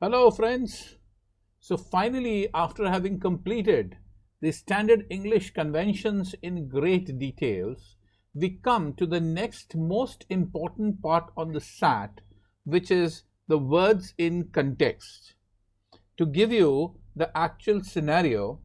Hello friends. So finally, after having completed the standard English conventions in great details, we come to the next most important part on the SAT, which is the words in context. To give you the actual scenario,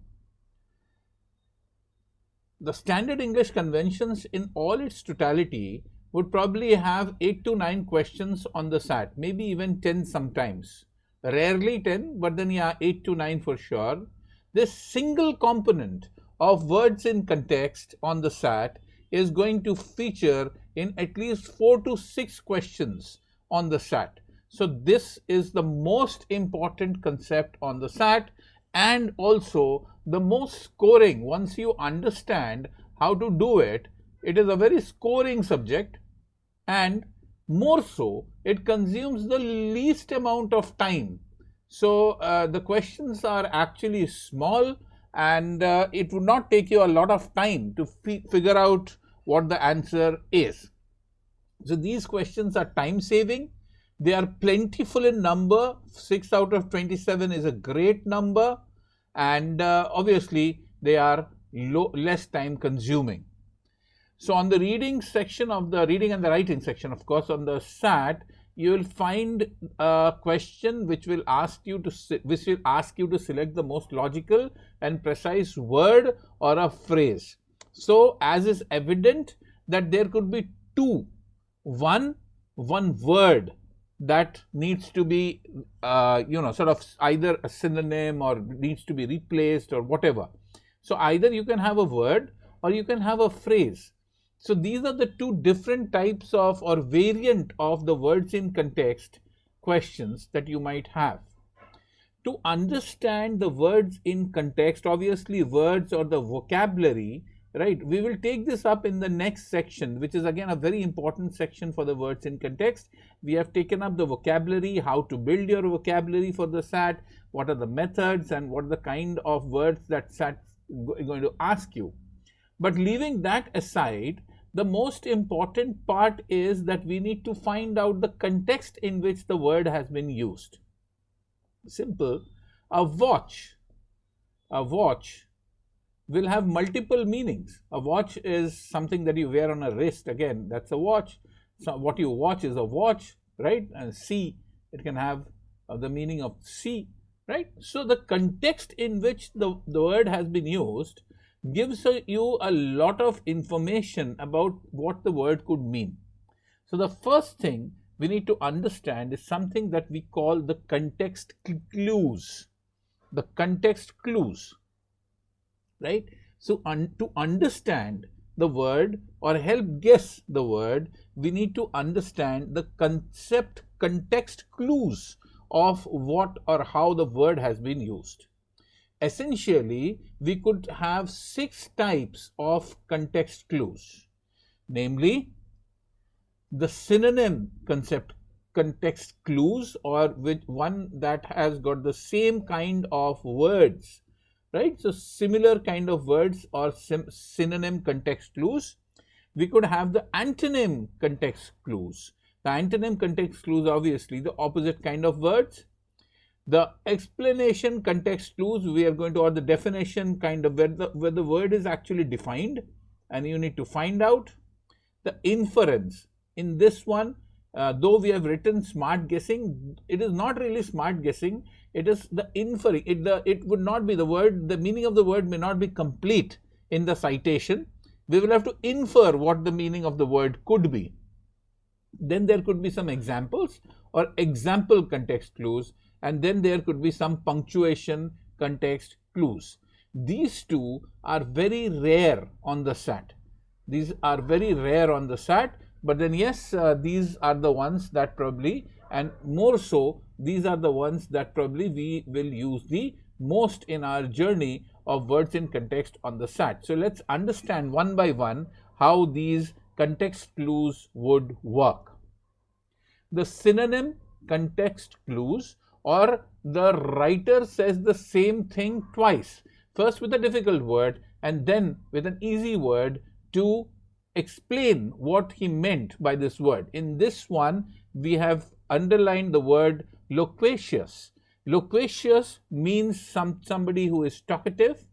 the standard English conventions in all its totality would probably have 8 to 9 questions on the SAT, maybe even 10 sometimes. Rarely 10, but then yeah, 8 to 9 for sure. This single component of words in context on the SAT is going to feature in at least 4 to 6 questions on the SAT. So this is the most important concept on the SAT and also the most scoring. Once you understand how to do it, it is a very scoring subject, and more so, it consumes the least amount of time. So the questions are actually small, and it would not take you a lot of time to figure out what the answer is. So these questions are time saving. They are plentiful in number. 6 out of 27 is a great number, and obviously they are less time consuming. So on the reading section of the reading and the writing section, of course, on the SAT, you will find a question which will ask you to select the most logical and precise word or a phrase. So as is evident that there could be one word that needs to be sort of either a synonym or needs to be replaced or whatever. So either you can have a word or you can have a phrase. So these are the two different types of or variant of the words in context questions that you might have. To understand the words in context, obviously words or the vocabulary, right, we will take this up in the next section, which is again a very important section for the words in context. We have taken up the vocabulary, how to build your vocabulary for the SAT, what are the methods and what are the kind of words that SAT is going to ask you. But leaving that aside, the most important part is that we need to find out the context in which the word has been used. Simple. A watch will have multiple meanings. A watch is something that you wear on a wrist. Again, that's a watch. So what you watch is a watch, right? And see, it can have the meaning of see, right? So the context in which the word has been used gives you a lot of information about what the word could mean. So the first thing we need to understand is something that we call the context clues. The context clues, right? So to understand the word or help guess the word, we need to understand the context clues of what or how the word has been used. Essentially, we could have 6 types of context clues, namely the synonym context clues, or with one that has got the same kind of words, right? So similar kind of words or synonym context clues. We could have the antonym context clues. The antonym context clues, obviously the opposite kind of words. The explanation context clues, we are going to, or the definition kind of where the word is actually defined and you need to find out. The inference, in this one, though we have written smart guessing, it is not really smart guessing, it is the inferring. It would not be the word, the meaning of the word may not be complete in the citation. We will have to infer what the meaning of the word could be. Then there could be some examples or example context clues, and then there could be some punctuation context clues. These two are very rare on the SAT. These are very rare on the SAT, but then yes, these are the ones that probably, and more so, these are the ones that probably we will use the most in our journey of words in context on the SAT. So let's understand one by one how these context clues would work. The synonym context clues, or the writer says the same thing twice, first with a difficult word and then with an easy word to explain what he meant by this word. In this one, we have underlined the word loquacious. Loquacious means somebody who is talkative.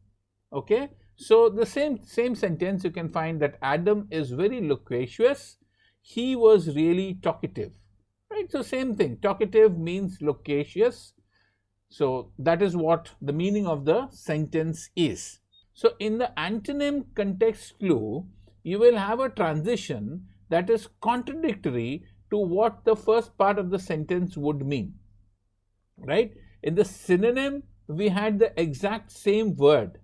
Okay, so the same sentence you can find that Adam is very loquacious. He was really talkative, right? So same thing. Talkative means loquacious. So that is what the meaning of the sentence is. So in the antonym context clue, you will have a transition that is contradictory to what the first part of the sentence would mean, right? In the synonym, we had the exact same word.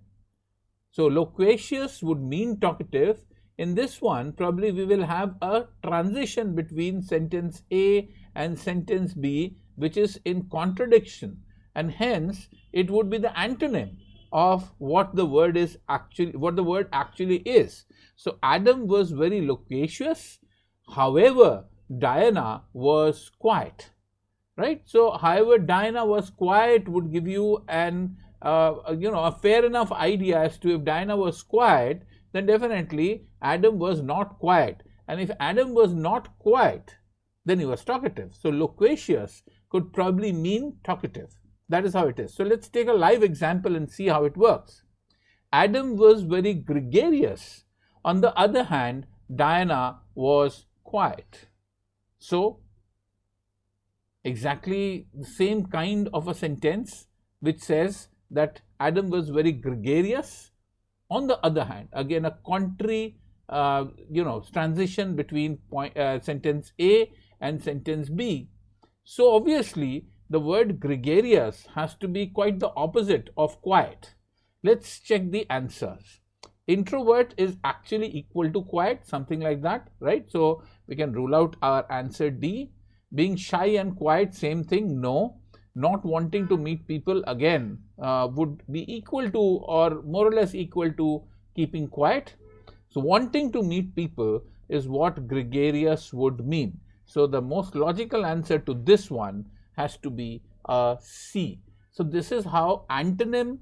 So loquacious would mean talkative. In this one, probably we will have a transition between sentence A and sentence B, which is in contradiction, and hence it would be the antonym of what the word actually is. So Adam was very loquacious, however Diana was quiet, right? So however Diana was quiet would give you a fair enough idea as to if Diana was quiet, then definitely Adam was not quiet, and if Adam was not quiet, then he was talkative. So loquacious could probably mean talkative. That is how it is. So let's take a live example and see how it works. Adam was very gregarious. On the other hand, Diana was quiet. So exactly the same kind of a sentence which says that Adam was very gregarious. On the other hand, again a contrary transition between sentence A and sentence B. So obviously the word gregarious has to be quite the opposite of quiet. Let's check the answers. Introvert is actually equal to quiet, something like that, right? So we can rule out our answer D. Being shy and quiet, same thing, no. Not wanting to meet people, again, would be equal to or more or less equal to keeping quiet. So wanting to meet people is what gregarious would mean. So the most logical answer to this one has to be C. So this is how antonym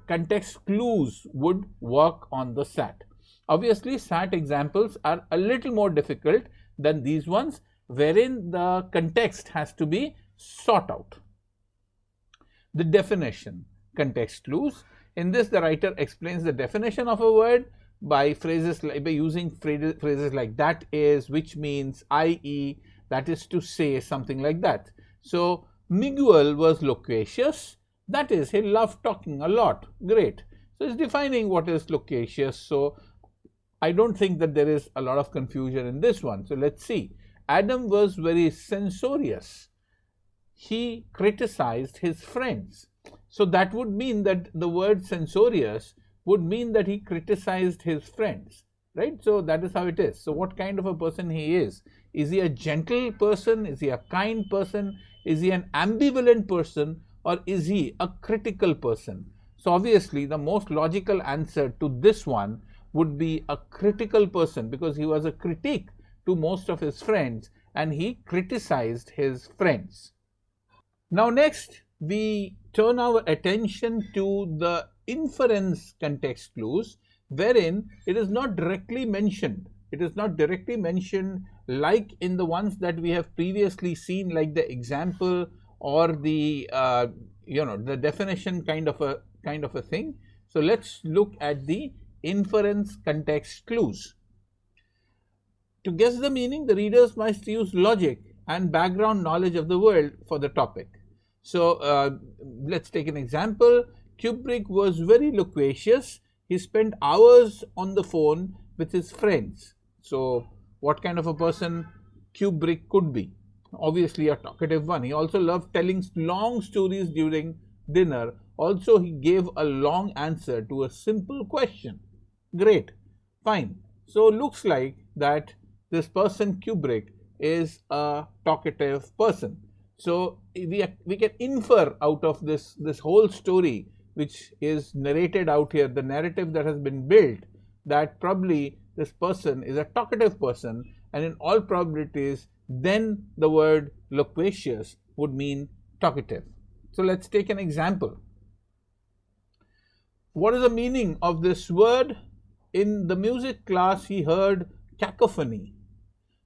context clues would work on the SAT. Obviously, SAT examples are a little more difficult than these ones, wherein the context has to be sought out. The definition context clues. In this, the writer explains the definition of a word by using phrases like that is, which means, i.e., that is to say, something like that. So Miguel was loquacious, that is, he loved talking a lot. Great. So it's defining what is loquacious. So I don't think that there is a lot of confusion in this one. So let's see. Adam was very censorious. He criticized his friends. So that would mean that the word censorious would mean that he criticized his friends, right? So that is how it is. So what kind of a person he is? Is he a gentle person? Is he a kind person? Is he an ambivalent person? Or is he a critical person? So obviously the most logical answer to this one would be a critical person, because he was a critic to most of his friends and he criticized his friends. Now next, we turn our attention to the inference context clues, wherein it is not directly mentioned. It is not directly mentioned like in the ones that we have previously seen, like the example or the the definition kind of a thing. So let's look at the inference context clues. To guess the meaning, the readers must use logic and background knowledge of the world for the topic. So let's take an example. Kubrick was very loquacious. He spent hours on the phone with his friends. So what kind of a person Kubrick could be? Obviously a talkative one. He also loved telling long stories during dinner. Also, he gave a long answer to a simple question. Great, fine. So looks like that this person Kubrick is a talkative person. So we can infer out of this whole story, which is narrated out here, the narrative that has been built, that probably this person is a talkative person, and in all probabilities then the word loquacious would mean talkative. So let's take an example. What is the meaning of this word? In the music class he heard cacophony.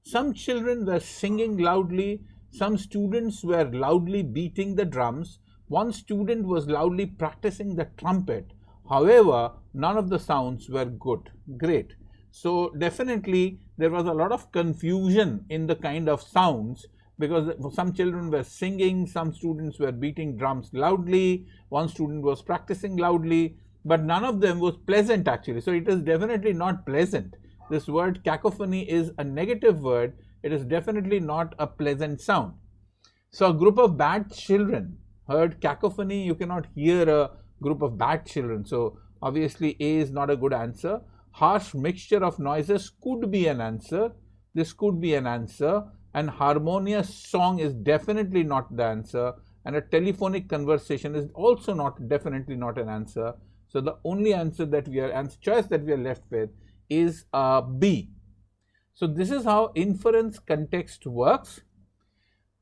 Some children were singing loudly, some students were loudly beating the drums, One student was loudly practicing the trumpet. However, none of the sounds were good. Great. So definitely there was a lot of confusion in the kind of sounds, because some children were singing, some students were beating drums loudly, one student was practicing loudly, but none of them was pleasant actually. So it is definitely not pleasant. This word cacophony is a negative word. It is definitely not a pleasant sound. So a group of bad children heard cacophony. You cannot hear a group of bad children. So obviously A is not a good answer. Harsh mixture of noises could be an answer. This could be an answer. And harmonious song is definitely not the answer. And a telephonic conversation is also definitely not an answer. So the only answer that choice that we are left with is B. So this is how inference context works.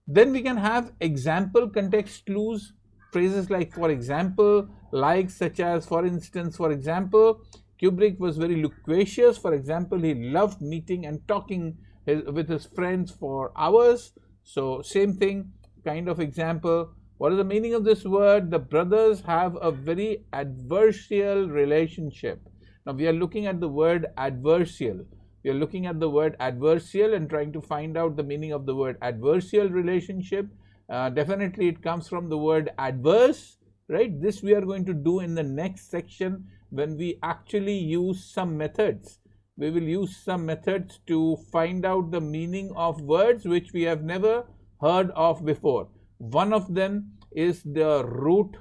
Then we can have example context clues, phrases like for example, like, such as, for instance, for example. Kubrick was very loquacious. For example, he loved meeting and talking with his friends for hours. So same thing, kind of example. What is the meaning of this word? The brothers have a very adversarial relationship. Now we are looking at the word adversarial. We are looking at the word adversarial and trying to find out the meaning of the word adversarial relationship. Definitely it comes from the word adverse, right? This we are going to do in the next section when we actually use some methods. We will use some methods to find out the meaning of words which we have never heard of before. One of them is the root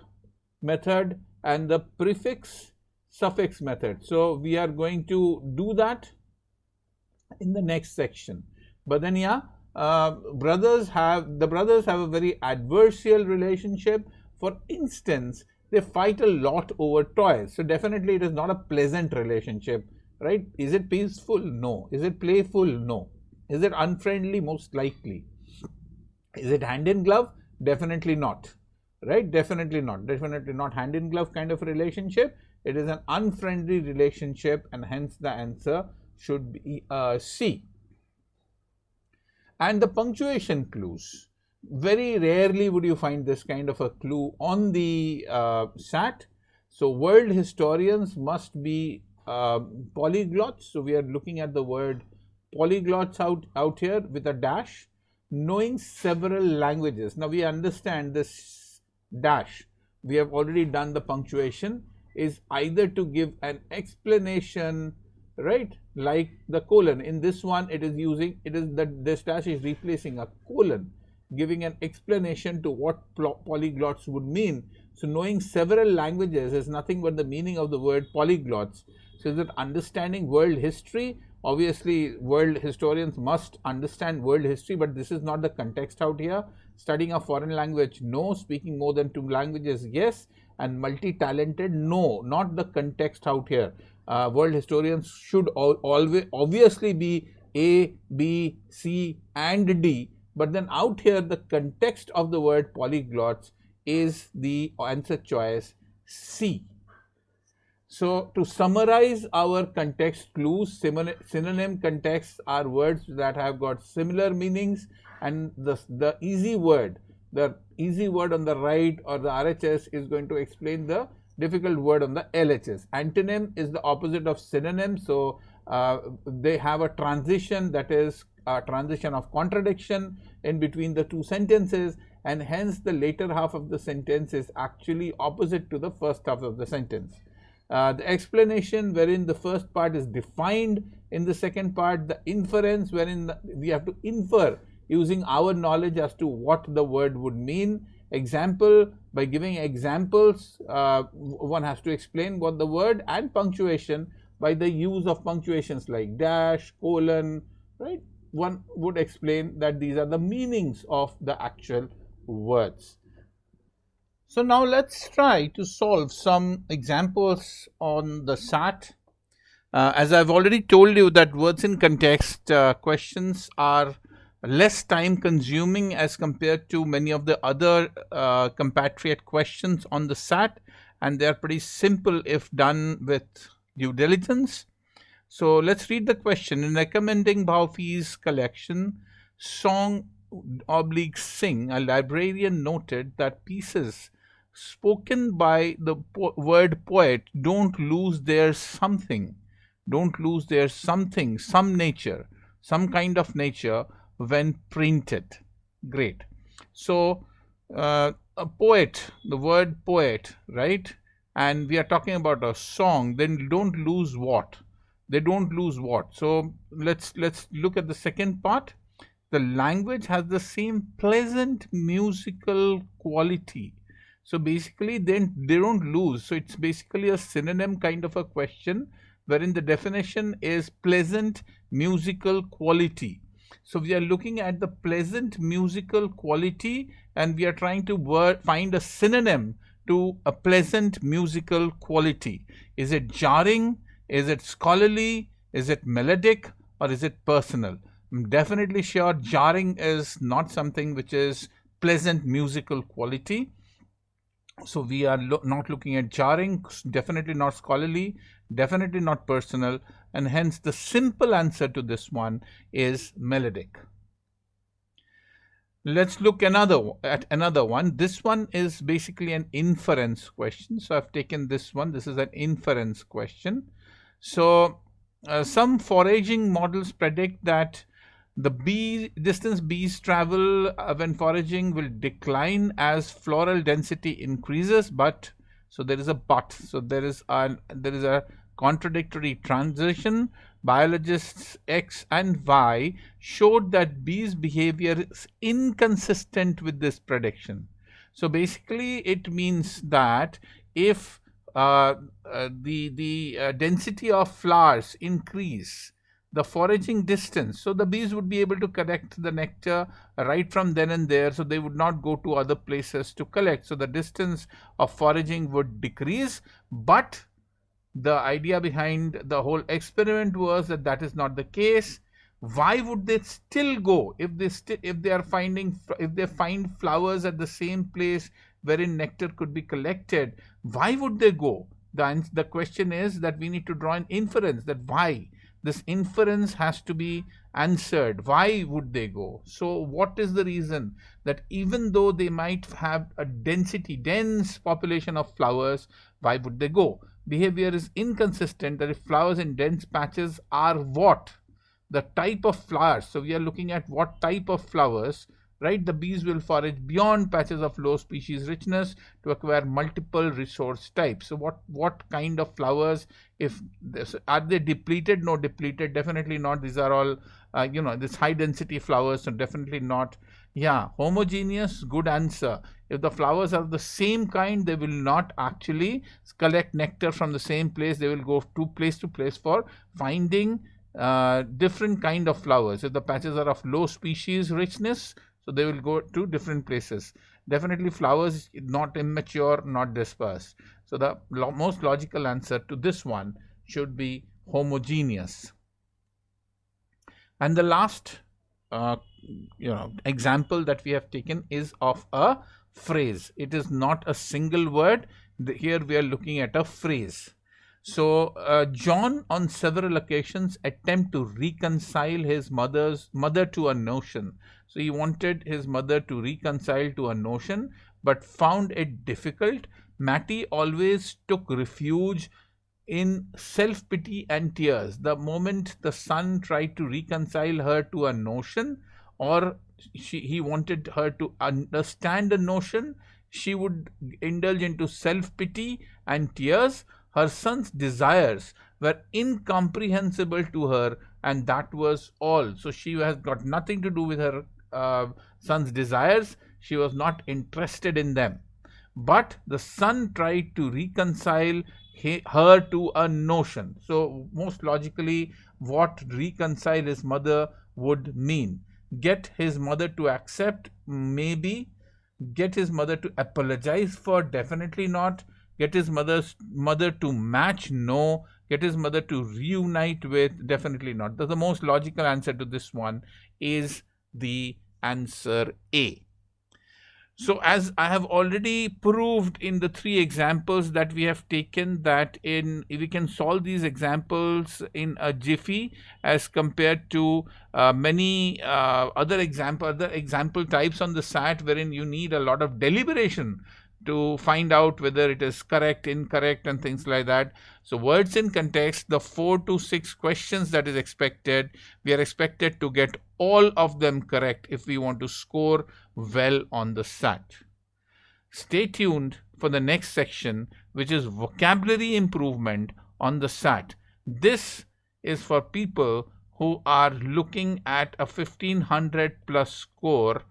method and the prefix suffix method. So we are going to do that in the next section. But then the brothers have a very adversarial relationship. For instance, they fight a lot over toys. So definitely it is not a pleasant relationship, right? Is it peaceful? No. Is it playful? No. Is it unfriendly? Most likely. Is it hand in glove? Definitely not, right? Definitely not. Definitely not hand in glove kind of relationship. It is an unfriendly relationship, and hence the answer should be C. And the punctuation clues. Very rarely would you find this kind of a clue on the SAT. So world historians must be polyglots. So we are looking at the word polyglots out here with a dash. Knowing several languages. Now we understand this dash. We have already done the punctuation is either to give an explanation, right, like the colon. In this one, this dash is replacing a colon, giving an explanation to what polyglots would mean. So knowing several languages is nothing but the meaning of the word polyglots. So is it understanding world history? Obviously, world historians must understand world history, but this is not the context out here. Studying a foreign language, no. Speaking more than 2 languages, yes. And multi-talented, no. Not the context out here. World historians should always obviously be A, B, C and D. But then out here, the context of the word polyglots is the answer choice C. So to summarize our context clues, synonym contexts are words that have got similar meanings, and the easy word on the right or the RHS is going to explain the difficult word on the LHS. Antonym is the opposite of synonym. So they have a transition, that is a transition of contradiction in between the two sentences, and hence the later half of the sentence is actually opposite to the first half of the sentence. The explanation, wherein the first part is defined, in the second part the inference, wherein we have to infer using our knowledge as to what the word would mean. Example, by giving examples, one has to explain what the word, and punctuation by the use of punctuations like dash, colon, right? One would explain that these are the meanings of the actual words. So now let's try to solve some examples on the SAT. As I've already told you that words in context questions are less time consuming as compared to many of the other compatriot questions on the SAT, and they're pretty simple if done with due diligence. So let's read the question. In recommending Baufi's collection, Song / Sing, a librarian noted that pieces spoken by the word poet don't lose their something, some nature, some kind of nature when printed. Great. So, a poet, the word poet, right? And we are talking about a song, then don't lose what? They don't lose what? So let's look at the second part. The language has the same pleasant musical quality. So basically, then they don't lose. So it's basically a synonym kind of a question, wherein the definition is pleasant musical quality. So we are looking at the pleasant musical quality, and we are trying to find a synonym to a pleasant musical quality. Is it jarring? Is it scholarly? Is it melodic? Or is it personal? I'm definitely sure jarring is not something which is pleasant musical quality. So we are not looking at jarring, definitely not scholarly, definitely not personal, and hence the simple answer to this one is melodic. Let's look at another one. This one is basically an inference question. So I've taken this one. This is an inference question. So some foraging models predict that the distance bees travel when foraging will decline as floral density increases, but so there is a but. So there is a contradictory transition. Biologists X and Y showed that bees' behavior is inconsistent with this prediction. So basically, it means that if the density of flowers increase, the foraging distance, so the bees would be able to collect the nectar right from then and there, so they would not go to other places to collect. So the distance of foraging would decrease, but the idea behind the whole experiment was that that is not the case. Why would they still go if they find flowers at the same place wherein nectar could be collected? Why would they go? The question is that we need to draw an inference that why. This inference has to be answered. Why would they go? So what is the reason that even though they might have a dense population of flowers, why would they go? Behavior is inconsistent, that if flowers in dense patches are what? The type of flowers. So we are looking at what type of flowers, right? The bees will forage beyond patches of low species richness to acquire multiple resource types. So what kind of flowers? If are they depleted? No, depleted, definitely not. These are all this high density flowers, so definitely not. Yeah, homogeneous, good answer. If the flowers are the same kind, they will not actually collect nectar from the same place. They will go to place for finding different kind of flowers. If the patches are of low species richness, so they will go to different places. Definitely flowers not immature, not dispersed. So the most logical answer to this one should be homogeneous. And the last example that we have taken is of a phrase. It is not a single word. Here we are looking at a phrase. So John on several occasions attempt to reconcile his mother to a notion. So he wanted his mother to reconcile to a notion, but found it difficult. Matty always took refuge in self-pity and tears. The moment the son tried to reconcile her to a notion, or he wanted her to understand a notion, she would indulge into self-pity and tears. Her son's desires were incomprehensible to her, and that was all. So she has got nothing to do with her son's desires. She was not interested in them. But the son tried to reconcile her to a notion. So most logically, what reconcile his mother would mean? Get his mother to accept? Maybe. Get his mother to apologize for? Definitely not. Get his mother to match? No. Get his mother to reunite with? Definitely not. The most logical answer to this one is the answer A. So as I have already proved in the 3 examples that we have taken, that we can solve these examples in a jiffy as compared to many other example types on the SAT, wherein you need a lot of deliberation to find out whether it is correct, incorrect, and things like that. So words in context, the 4 to 6 questions that is expected, we are expected to get all of them correct if we want to score well on the SAT. Stay tuned for the next section, which is vocabulary improvement on the SAT. This is for people who are looking at a 1500 plus score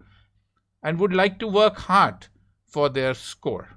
and would like to work hard for their score.